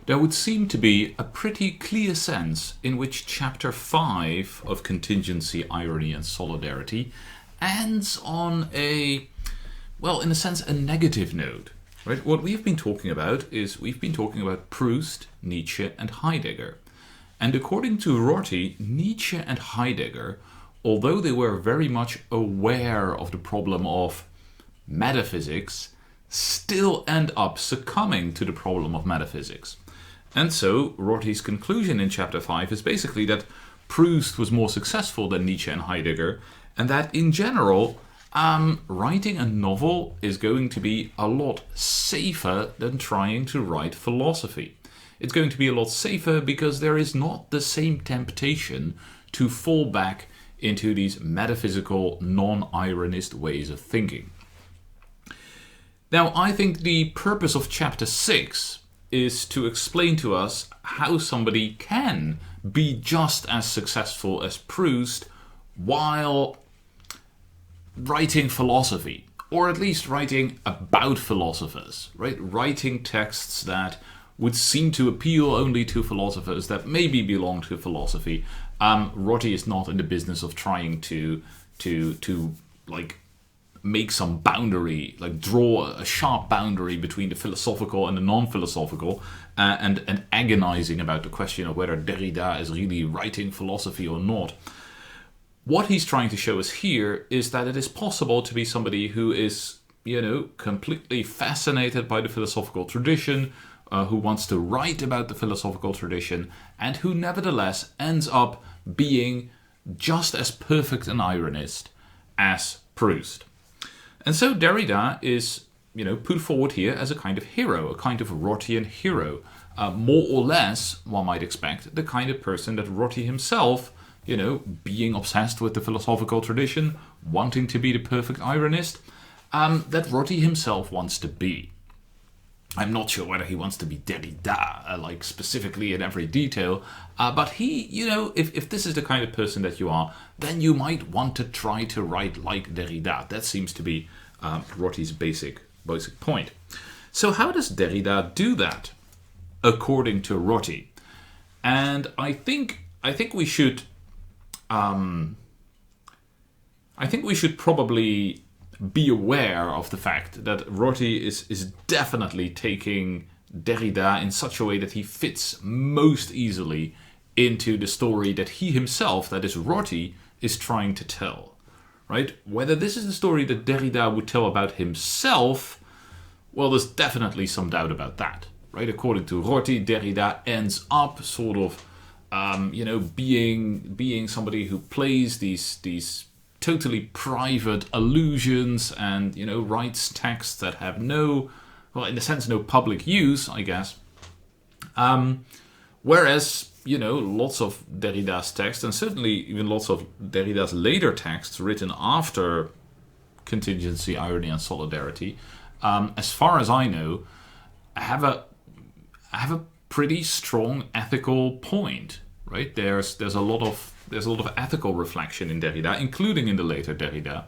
there would seem to be a pretty clear sense in which chapter 5 of Contingency, Irony and Solidarity ends on a, well, in a sense, a negative note. Right? What we've been talking about is we've been talking about Proust, Nietzsche and Heidegger. And according to Rorty, Nietzsche and Heidegger, although they were very much aware of the problem of metaphysics, still end up succumbing to the problem of metaphysics. And so Rorty's conclusion in chapter 5 is basically that Proust was more successful than Nietzsche and Heidegger, and that in general, writing a novel is going to be a lot safer than trying to write philosophy. It's going to be a lot safer because there is not the same temptation to fall back into these metaphysical, non-ironist ways of thinking. Now, I think the purpose of chapter 6 is to explain to us how somebody can be just as successful as Proust while writing philosophy, or at least writing about philosophers, right? Writing texts that would seem to appeal only to philosophers that maybe belong to philosophy. Rorty is not in the business of trying to like make some boundary, like draw a sharp boundary between the philosophical and the non-philosophical, and agonizing about the question of whether Derrida is really writing philosophy or not. What he's trying to show us here is that it is possible to be somebody who is, completely fascinated by the philosophical tradition, who wants to write about the philosophical tradition, and who nevertheless ends up being just as perfect an ironist as Proust. And so Derrida is, put forward here as a kind of hero, a kind of Rortyian hero. More or less, one might expect, the kind of person that Rorty himself, being obsessed with the philosophical tradition, wanting to be the perfect ironist, that Rorty himself wants to be. I'm not sure whether he wants to be Derrida, like specifically in every detail, but he, if this is the kind of person that you are, then you might want to try to write like Derrida. That seems to be Rorty's basic point. So how does Derrida do that, according to Rorty? And I think we should probably be aware of the fact that Rorty is definitely taking Derrida in such a way that he fits most easily into the story that he himself, that is Rorty, is trying to tell. Right? Whether this is the story that Derrida would tell about himself, well, there's definitely some doubt about that. Right? According to Rorty, Derrida ends up sort of, being somebody who plays these totally private allusions and, writes texts that have no public use, I guess. Whereas, lots of Derrida's texts, and certainly even lots of Derrida's later texts written after Contingency, Irony and Solidarity, as far as I know, have a pretty strong ethical point, right? There's a lot of ethical reflection in Derrida, including in the later Derrida,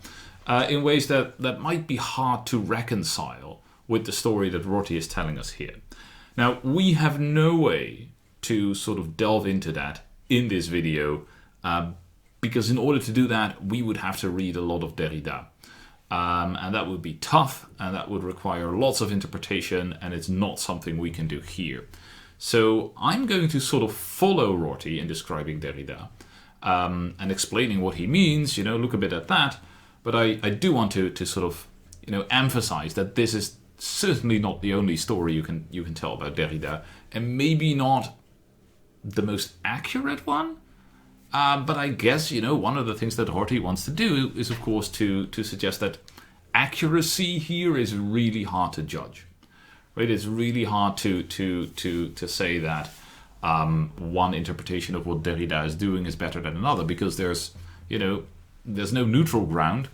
in ways that might be hard to reconcile with the story that Rorty is telling us here. Now, we have no way to sort of delve into that in this video, because in order to do that, we would have to read a lot of Derrida. And that would be tough, and that would require lots of interpretation, and it's not something we can do here. So I'm going to sort of follow Rorty in describing Derrida, and explaining what he means, look a bit at that. But I do want to sort of, emphasize that this is certainly not the only story you can tell about Derrida, and maybe not the most accurate one. But I guess, one of the things that Rorty wants to do is, of course, to suggest that accuracy here is really hard to judge. Right? It's really hard to say that one interpretation of what Derrida is doing is better than another, because there's no neutral ground.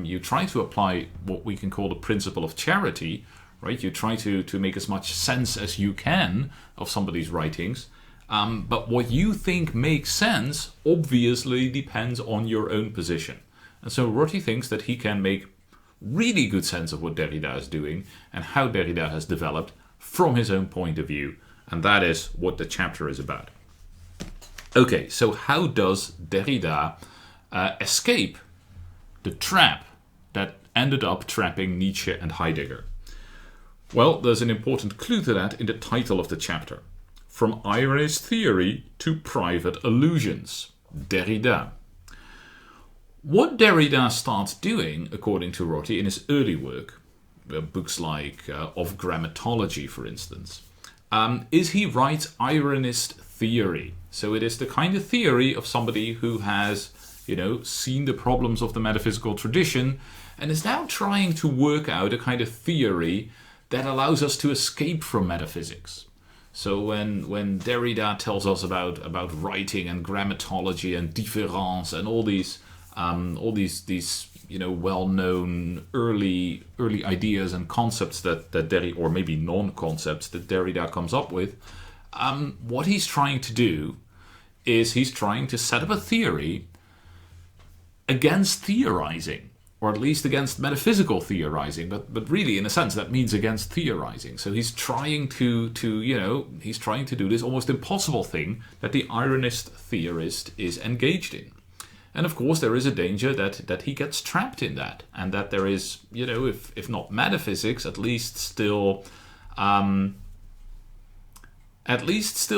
You try to apply what we can call the principle of charity, right? You try to make as much sense as you can of somebody's writings. But what you think makes sense obviously depends on your own position. And so Rorty thinks that he can make really good sense of what Derrida is doing and how Derrida has developed from his own point of view, And that is what the chapter is about. Okay, so how does Derrida escape the trap that ended up trapping Nietzsche and Heidegger? Well, there's an important clue to that in the title of the chapter. From ironist theory to private illusions. Derrida. What Derrida starts doing, according to Rorty, in his early work, books like Of Grammatology, for instance, is he writes ironist theory. So it is the kind of theory of somebody who has, seen the problems of the metaphysical tradition and is now trying to work out a kind of theory that allows us to escape from metaphysics. So when Derrida tells us about writing and grammatology and différance and all these well-known early ideas and concepts that Derrida, or maybe non-concepts that Derrida comes up with, what he's trying to do is he's trying to set up a theory against theorizing, or at least against metaphysical theorizing, but really in a sense that means against theorizing. So he's trying to do this almost impossible thing that the ironist theorist is engaged in. And of course there is a danger that he gets trapped in that, and that there is, if not metaphysics, at least still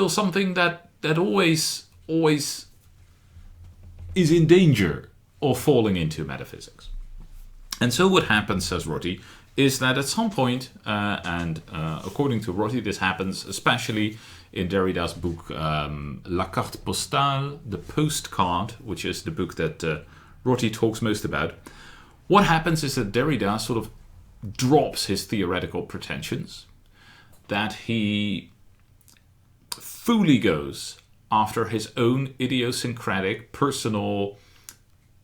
something that always is in danger of falling into metaphysics. And so what happens, says Rorty, is that at some point, according to Rorty, this happens especially in Derrida's book La Carte Postale, the postcard, which is the book that Rorty talks most about. What happens is that Derrida sort of drops his theoretical pretensions, that he fully goes after his own idiosyncratic personal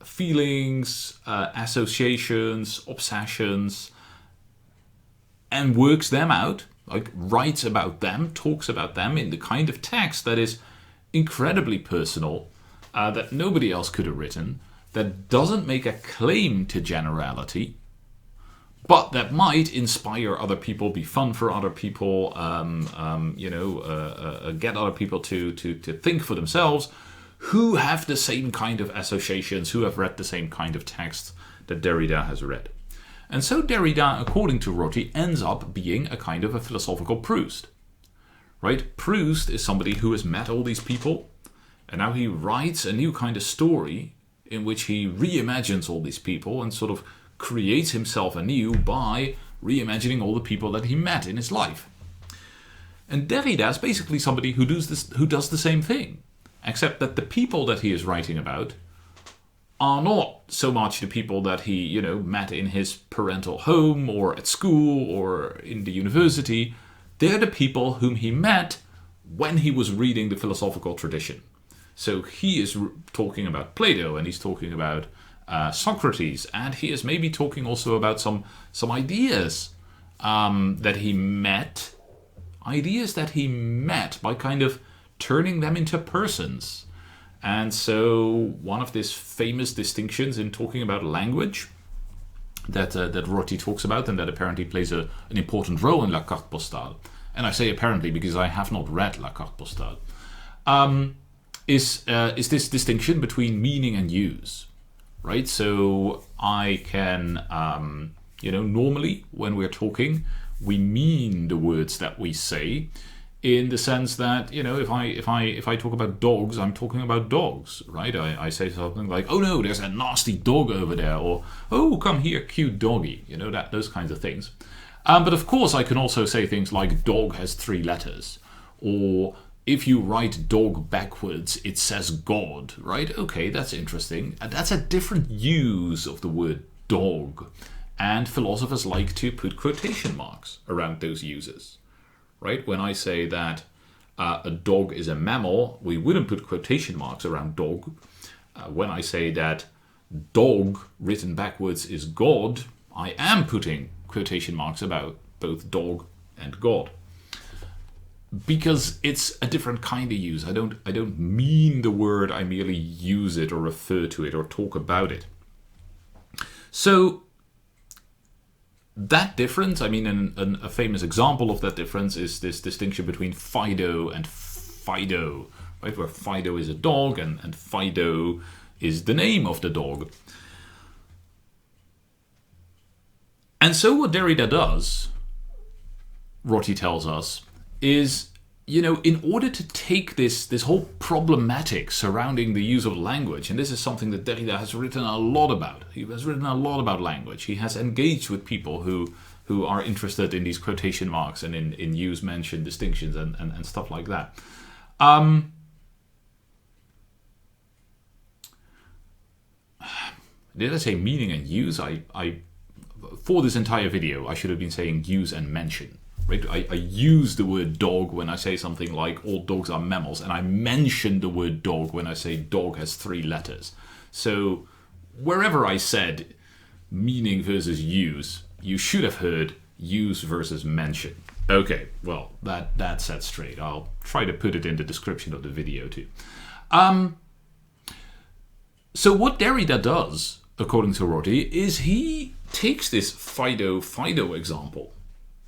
feelings, associations, obsessions, and works them out, like writes about them, talks about them in the kind of text that is incredibly personal, that nobody else could have written, that doesn't make a claim to generality, but that might inspire other people, be fun for other people, get other people to think for themselves, who have the same kind of associations, who have read the same kind of texts that Derrida has read. And so Derrida, according to Rorty, ends up being a kind of a philosophical Proust. Right? Proust is somebody who has met all these people, and now he writes a new kind of story in which he reimagines all these people and sort of creates himself anew by reimagining all the people that he met in his life. And Derrida is basically somebody who does the same thing, except that the people that he is writing about are not so much the people that he, met in his parental home or at school or in the university. They're the people whom he met when he was reading the philosophical tradition. So he is talking about Plato, and he's talking about Socrates, and he is maybe talking also about some ideas that he met. Ideas that he met by kind of turning them into persons. And so one of these famous distinctions in talking about language that Rorty talks about, and that apparently plays an important role in La Carte Postale, and I say apparently because I have not read La Carte Postale, is this distinction between meaning and use, right? So I can, normally when we're talking, we mean the words that we say, in the sense that, if I talk about dogs, I'm talking about dogs, right? I say something like, oh no, there's a nasty dog over there, or oh, come here, cute doggy, those kinds of things. But of course I can also say things like dog has 3 letters, or if you write dog backwards, it says God, right? Okay, that's interesting. And that's a different use of the word dog. And philosophers like to put quotation marks around those uses. Right? When I say that a dog is a mammal, we wouldn't put quotation marks around dog. When I say that dog written backwards is God, I am putting quotation marks about both dog and God. Because it's a different kind of use. I don't mean the word, I merely use it or refer to it or talk about it. So that difference, I mean, a famous example of that difference is this distinction between Fido and Fido, right? Where Fido is a dog and Fido is the name of the dog. And so what Derrida does, Rorty tells us, is, in order to take this whole problematic surrounding the use of language, and this is something that Derrida has written a lot about. He has written a lot about language. He has engaged with people who are interested in these quotation marks and in use, mention, distinctions, and stuff like that. Did I say meaning and use? I for this entire video, I should have been saying use and mention. Right? I use the word dog when I say something like all dogs are mammals, and I mention the word dog when I say dog has 3 letters. So wherever I said meaning versus use, you should have heard use versus mention. Okay, well, that's set straight. I'll try to put it in the description of the video too. So what Derrida does, according to Rorty, is he takes this Fido example,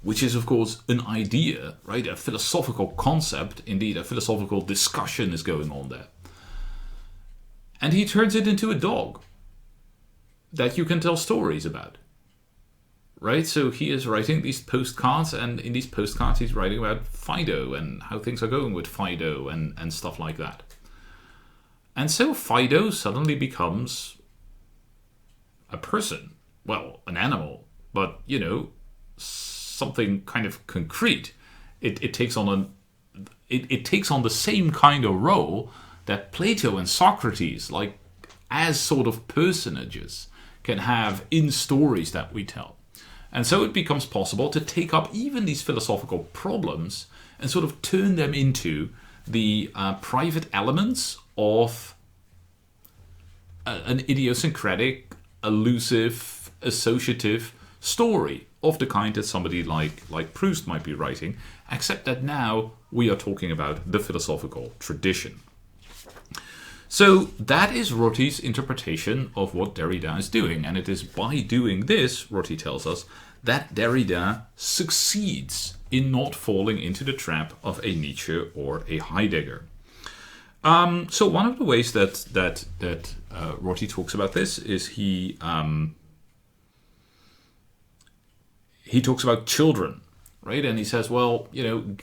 which is, of course, an idea, right? A philosophical concept, indeed, a philosophical discussion is going on there. And he turns it into a dog that you can tell stories about, right? So he is writing these postcards, and in these postcards he's writing about Fido and how things are going with Fido and stuff like that. And so Fido suddenly becomes a person, well, an animal, but, something kind of concrete. It takes on it takes on the same kind of role that Plato and Socrates, like as sort of personages, can have in stories that we tell. And so it becomes possible to take up even these philosophical problems and sort of turn them into the private elements of an idiosyncratic, elusive, associative story of the kind that somebody like Proust might be writing, except that now we are talking about the philosophical tradition. So that is Rorty's interpretation of what Derrida is doing, and it is by doing this, Rorty tells us, that Derrida succeeds in not falling into the trap of a Nietzsche or a Heidegger. So one of the ways that Rorty talks about this is he talks about children, right? And he says, well,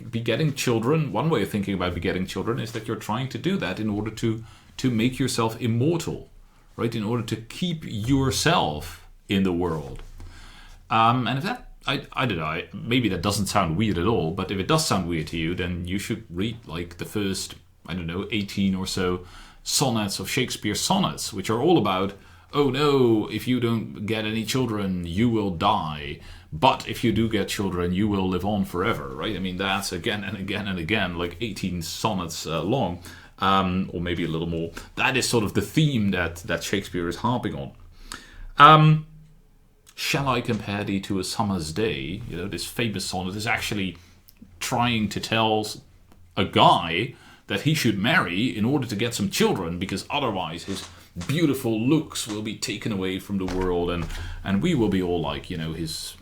begetting children, one way of thinking about begetting children is that you're trying to do that in order to make yourself immortal, right? In order to keep yourself in the world. And if that, I don't know, maybe that doesn't sound weird at all, but if it does sound weird to you, then you should read like the first, 18 or so sonnets of Shakespeare's sonnets, which are all about, oh no, if you don't get any children, you will die. But if you do get children, you will live on forever, right? I mean, that's again and again and again, like 18 sonnets long, or maybe a little more. That is sort of the theme that Shakespeare is harping on. Shall I compare thee to a summer's day? This famous sonnet is actually trying to tell a guy that he should marry in order to get some children, because otherwise his beautiful looks will be taken away from the world, and we will be all like, his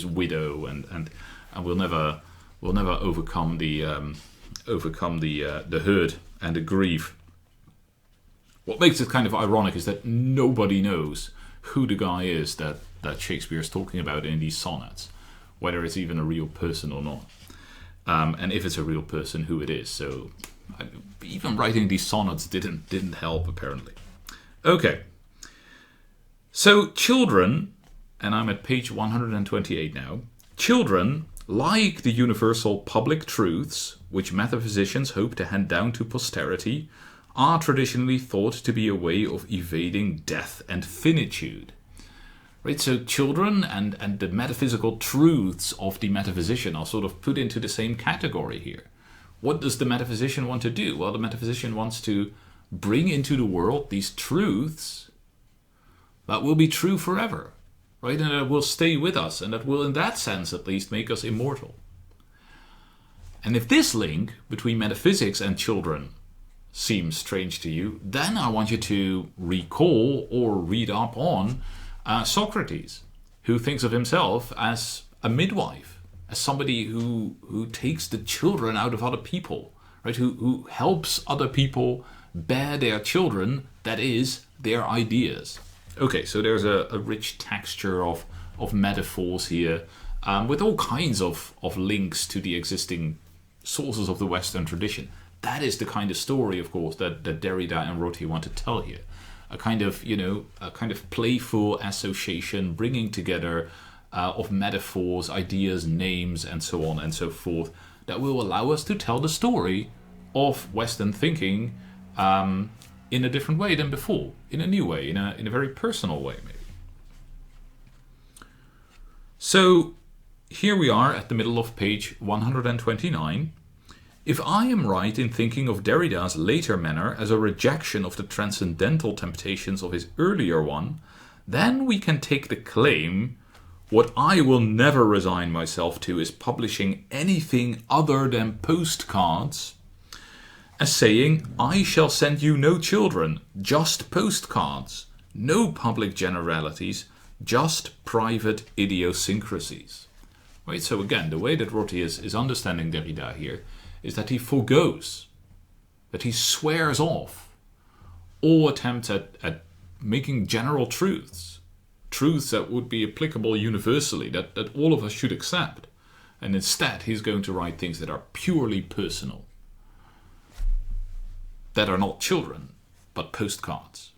widow, and we'll never overcome the hurt and the grief. What makes it kind of ironic is that nobody knows who the guy is that Shakespeare is talking about in these sonnets, whether it's even a real person or not, and if it's a real person, who it is. So even writing these sonnets didn't help, apparently. Okay, so children, and I'm at page 128 now. Children, like the universal public truths which metaphysicians hope to hand down to posterity, are traditionally thought to be a way of evading death and finitude. Right, so children and the metaphysical truths of the metaphysician are sort of put into the same category here. What does the metaphysician want to do? Well, the metaphysician wants to bring into the world these truths that will be true forever, right? And that will stay with us, and that will, in that sense at least, make us immortal. And if this link between metaphysics and children seems strange to you, then I want you to recall or read up on Socrates. who thinks of himself as a midwife, as somebody who takes the children out of other people, right? Who helps other people bear their children, that is, their ideas. Okay, so there's a rich texture of metaphors here, with all kinds of links to the existing sources of the Western tradition. That is the kind of story, of course, that Derrida and Rorty want to tell here. A kind of playful association, bringing together of metaphors, ideas, names, and so on and so forth, that will allow us to tell the story of Western thinking in a different way than before, in a new way, in a very personal way, maybe. So here we are at the middle of page 129. If I am right in thinking of Derrida's later manner as a rejection of the transcendental temptations of his earlier one, then we can take the claim, what I will never resign myself to is publishing anything other than postcards, as saying, I shall send you no children, just postcards, no public generalities, just private idiosyncrasies. Right? So again, the way that Rorty is understanding Derrida here is that he forgoes, that he swears off all attempts at making general truths that would be applicable universally, that all of us should accept. And instead, he's going to write things that are purely personal, that are not children, but postcards.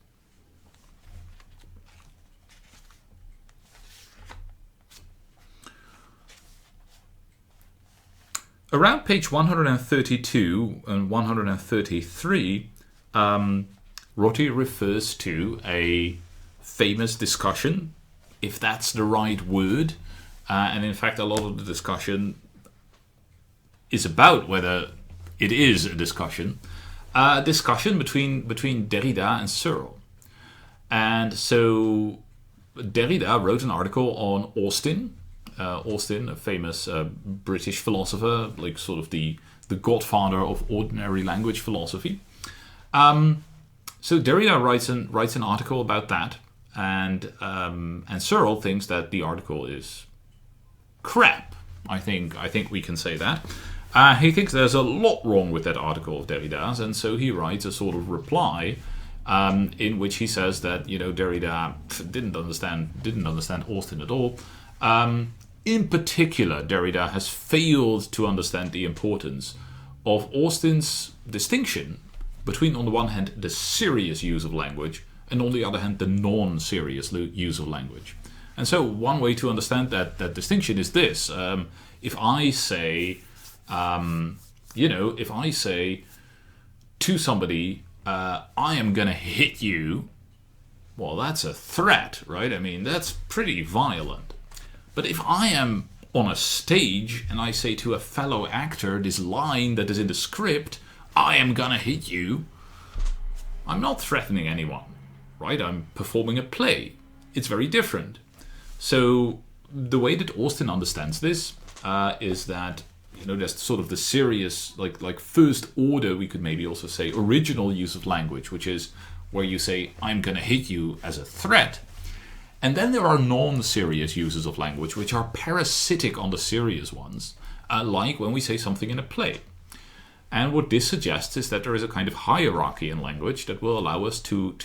Around page 132 and 133, Rorty refers to a famous discussion, if that's the right word, and in fact a lot of the discussion is about whether it is a discussion between Derrida and Searle. And so Derrida wrote an article on Austin, a famous British philosopher, like sort of the godfather of ordinary language philosophy. So Derrida writes an article about that, and Searle thinks that the article is crap. I think we can say that. He thinks there's a lot wrong with that article of Derrida's, and so he writes a sort of reply in which he says that Derrida didn't understand Austin at all. In particular, Derrida has failed to understand the importance of Austin's distinction between, on the one hand, the serious use of language, and on the other hand, the non-serious use of language. And so one way to understand that distinction is this. If I say to somebody, I am going to hit you, well, that's a threat, right? I mean, that's pretty violent. But if I am on a stage and I say to a fellow actor this line that is in the script, I am gonna hit you, I'm not threatening anyone, right? I'm performing a play. It's very different. So the way that Austin understands this is that there's sort of the serious, like first order, we could maybe also say original use of language, which is where you say, I'm gonna hit you as a threat. And then there are non-serious uses of language, which are parasitic on the serious ones, like when we say something in a play. And what this suggests is that there is a kind of hierarchy in language that will allow us to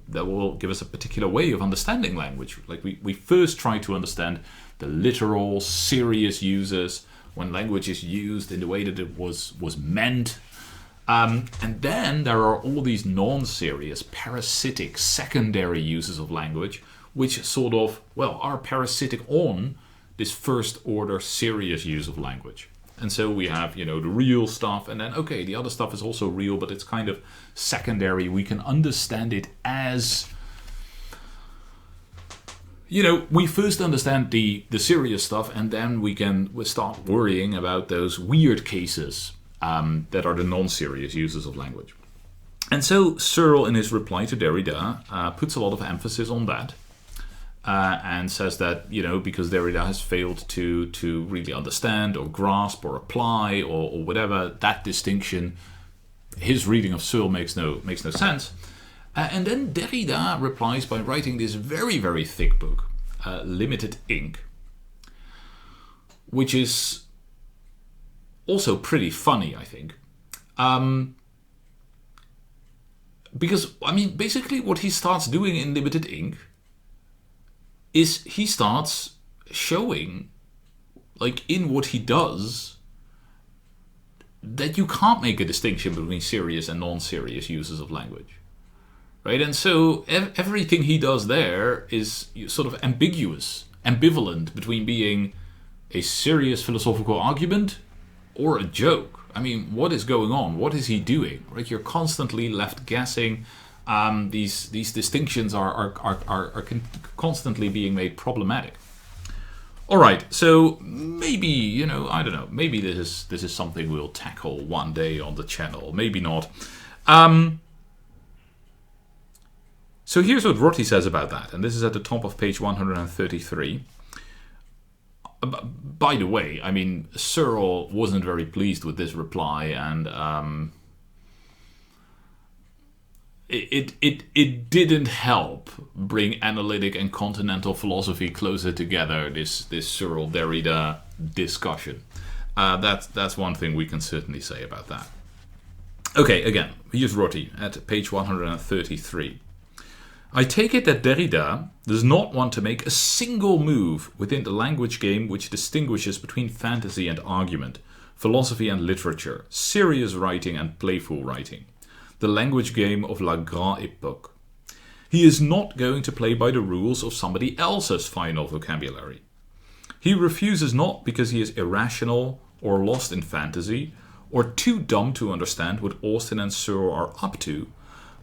that will give us a particular way of understanding language. Like we first try to understand the literal, serious uses, when language is used in the way that it was meant. And then there are all these non-serious, parasitic, secondary uses of language, which sort of, are parasitic on this first order serious use of language. And so we have, the real stuff, and then, okay, the other stuff is also real, but it's kind of secondary. We can understand it as, we first understand the serious stuff, and then we start worrying about those weird cases that are the non-serious uses of language. And so Searle, in his reply to Derrida, puts a lot of emphasis on that, and says that, because Derrida has failed to really understand or grasp or apply or whatever, that distinction, his reading of Searle makes no sense. And then Derrida replies by writing this very, very thick book, limited ink, which is also pretty funny, I think. Because, I mean, basically what he starts doing in limited ink is he starts showing, like, in what he does, that you can't make a distinction between serious and non-serious uses of language. Right? And so everything he does there is sort of ambiguous, ambivalent between being a serious philosophical argument or a joke. I mean, what is going on? What is he doing? Right? You're constantly left guessing. These distinctions are constantly being made problematic. All right, so maybe, I don't know. Maybe this is something we'll tackle one day on the channel. Maybe not. So here's what Rorty says about that, and this is at the top of page 133. By the way, I mean, Searle wasn't very pleased with this reply, and it didn't help bring analytic and continental philosophy closer together. This Searle Derrida discussion. That's one thing we can certainly say about that. Okay, again, here's Rorty at page 133. I take it that Derrida does not want to make a single move within the language game which distinguishes between fantasy and argument, philosophy and literature, serious writing and playful writing, the language game of la grande époque. He is not going to play by the rules of somebody else's final vocabulary. He refuses not because he is irrational or lost in fantasy or too dumb to understand what Austin and Searle are up to,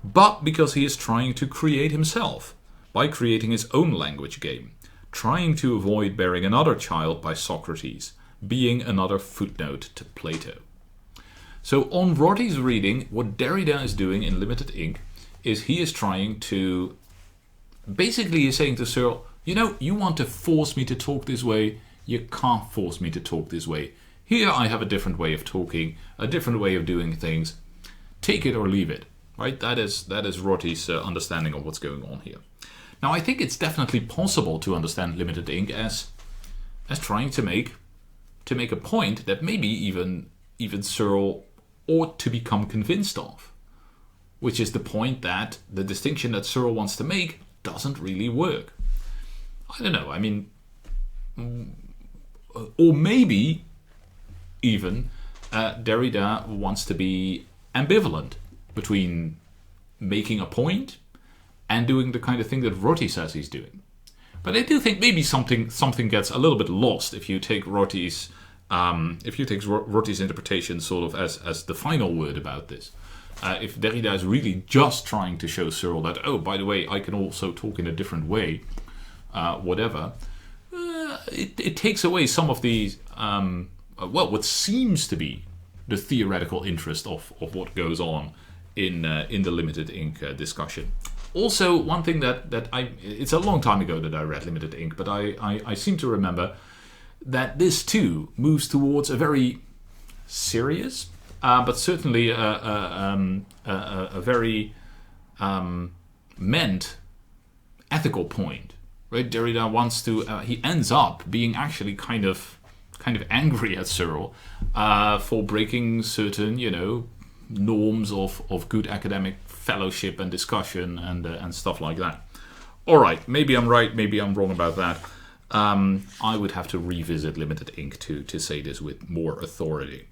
but because he is trying to create himself by creating his own language game, trying to avoid bearing another child by Socrates, being another footnote to Plato. So on Rorty's reading, what Derrida is doing in limited ink is he is trying to, basically he's saying to Searle, you want to force me to talk this way, you can't force me to talk this way. Here I have a different way of talking, a different way of doing things. Take it or leave it. Right? That is Rorty's understanding of what's going on here. Now, I think it's definitely possible to understand limited ink as trying to make a point that maybe even Searle ought to become convinced of, which is the point that the distinction that Searle wants to make doesn't really work. I don't know. I mean, or maybe even Derrida wants to be ambivalent between making a point and doing the kind of thing that Rorty says he's doing. But I do think maybe something gets a little bit lost if you take Rorty's interpretation sort of as the final word about this. If Derrida is really just trying to show Searle that, oh, by the way, I can also talk in a different way, whatever, it takes away some of these, what seems to be the theoretical interest of what goes on in the limited ink discussion. Also, one thing that it's a long time ago that I read limited ink, but I seem to remember that this too moves towards a very serious, but certainly a very meant ethical point. Right? Derrida wants to. He ends up being actually kind of angry at Searle for breaking certain, norms of good academic fellowship and discussion and stuff like that. All right, maybe I'm right, maybe I'm wrong about that. I would have to revisit limited ink to say this with more authority.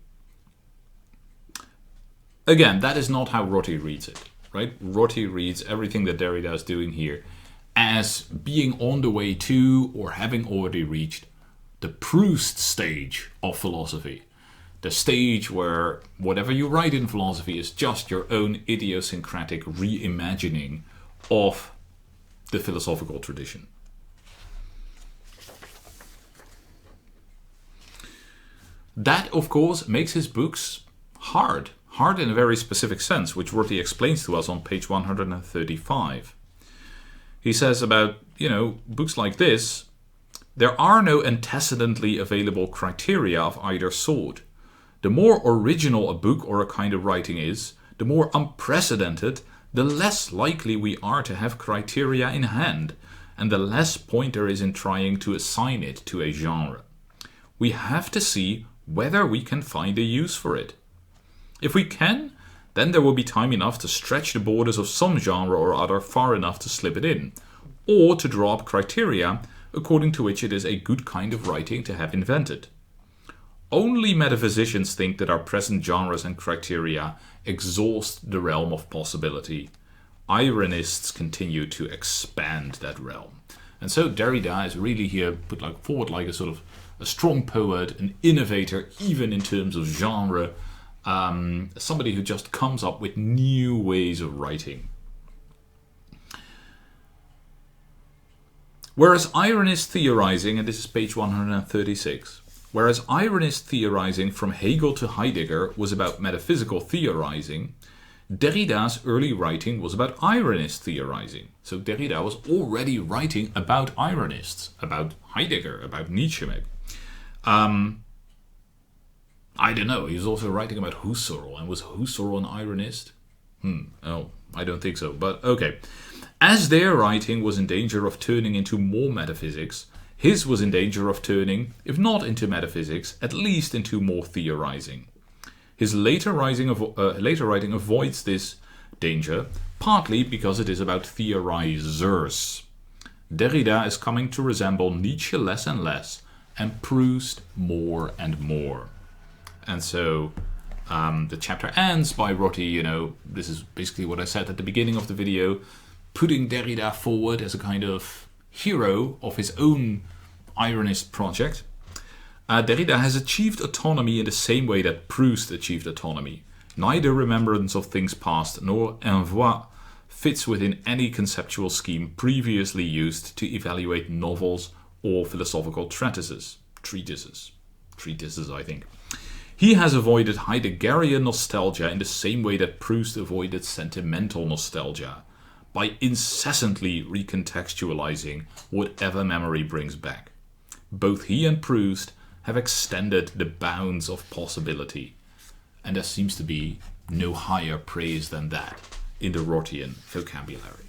Again, that is not how Rorty reads it, right? Rorty reads everything that Derrida is doing here as being on the way to or having already reached the Proust stage of philosophy. The stage where whatever you write in philosophy is just your own idiosyncratic reimagining of the philosophical tradition. That, of course, makes his books hard in a very specific sense, which Rorty explains to us on page 135. He says about, books like this, there are no antecedently available criteria of either sort. The more original a book or a kind of writing is, the more unprecedented, the less likely we are to have criteria in hand, and the less point there is in trying to assign it to a genre. We have to see whether we can find a use for it. If we can, then there will be time enough to stretch the borders of some genre or other far enough to slip it in, or to draw up criteria according to which it is a good kind of writing to have invented. Only metaphysicians think that our present genres and criteria exhaust the realm of possibility. Ironists continue to expand that realm. And so Derrida is really here put forward like a sort of a strong poet, an innovator, even in terms of genre, somebody who just comes up with new ways of writing. Whereas ironist theorizing, and this is page 136, whereas ironist theorizing from Hegel to Heidegger was about metaphysical theorizing, Derrida's early writing was about ironist theorizing. So Derrida was already writing about ironists, about Heidegger, about Nietzsche maybe. I don't know, he was also writing about Husserl, and was Husserl an ironist? Oh, I don't think so, but okay. As their writing was in danger of turning into more metaphysics, his was in danger of turning, if not into metaphysics, at least into more theorizing. His later writing avoids this danger, partly because it is about theorizers. Derrida is coming to resemble Nietzsche less and less, and Proust more and more. And so the chapter ends by Rorty, this is basically what I said at the beginning of the video, putting Derrida forward as a kind of hero of his own ironist project. Derrida has achieved autonomy in the same way that Proust achieved autonomy. Neither remembrance of things past nor envoi fits within any conceptual scheme previously used to evaluate novels or philosophical treatises, I think. He has avoided Heideggerian nostalgia in the same way that Proust avoided sentimental nostalgia, by incessantly recontextualizing whatever memory brings back. Both he and Proust have extended the bounds of possibility, and there seems to be no higher praise than that in the Rortyian vocabulary.